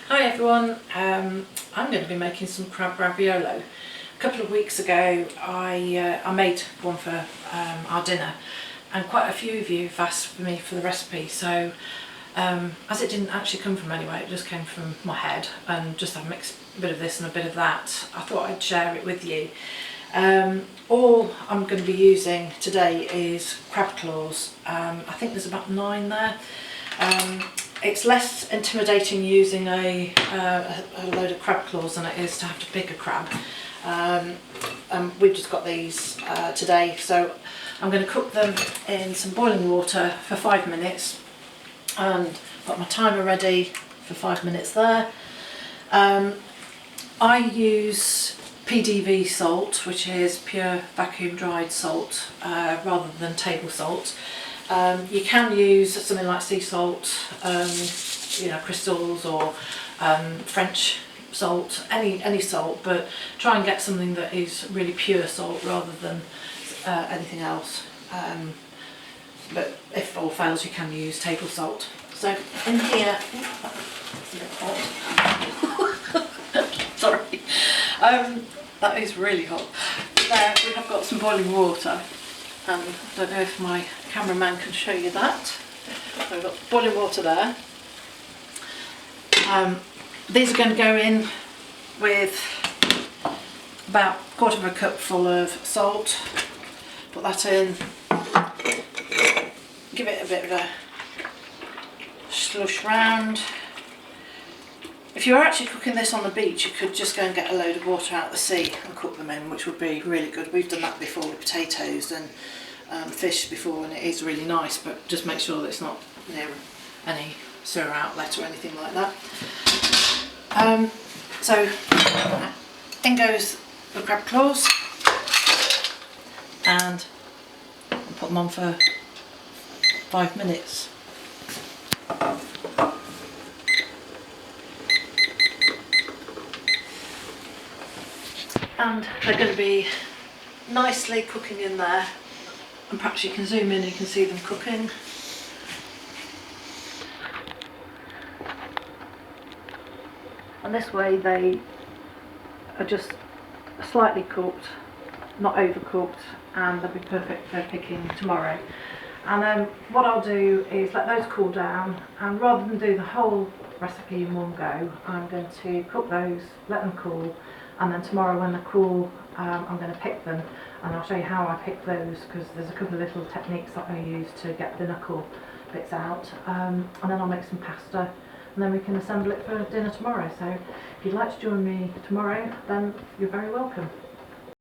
Hi everyone, I'm going to be making some crab raviolo. A couple of weeks ago I made one for our dinner, and quite a few of you have asked for me for the recipe, so as it didn't actually come from anywhere, it just came from my head, and just I mixed a bit of this and a bit of that, I thought I'd share it with you. All I'm going to be using today is crab claws. I think there's about 9 there. It's less intimidating using a load of crab claws than it is to have to pick a crab. We've just got these today, so I'm going to cook them in some boiling water for 5 minutes, and got my timer ready for 5 minutes there. I use PDV salt, which is pure vacuum dried salt, rather than table salt. You can use something like sea salt, crystals, or French salt, any salt, but try and get something that is really pure salt rather than anything else. But if all fails, you can use table salt. So in here, it's a bit hot. Sorry, that is really hot. There we have got some boiling water. I don't know if my cameraman can show you that. So we've got boiling water there. These are going to go in with about 1/4 cup full of salt. Put that in, give it a bit of a slush round. If you were actually cooking this on the beach, you could just go and get a load of water out of the sea and cook them in, which would be really good. We've done that before with potatoes and fish before, and it is really nice, but just make sure that it's not near any sewer outlet or anything like that. So in goes the crab claws, and put them on for 5 minutes. And they're going to be nicely cooking in there, and perhaps you can zoom in and you can see them cooking. And this way they are just slightly cooked, not overcooked, and they'll be perfect for picking tomorrow. And then what I'll do is let those cool down, and rather than do the whole recipe in one go, I'm going to cook those, let them cool, and then tomorrow when they're cool, I'm going to pick them, and I'll show you how I pick those, because there's a couple of little techniques that I use to get the knuckle bits out, and then I'll make some pasta, and then we can assemble it for dinner tomorrow. So if you'd like to join me tomorrow, then you're very welcome.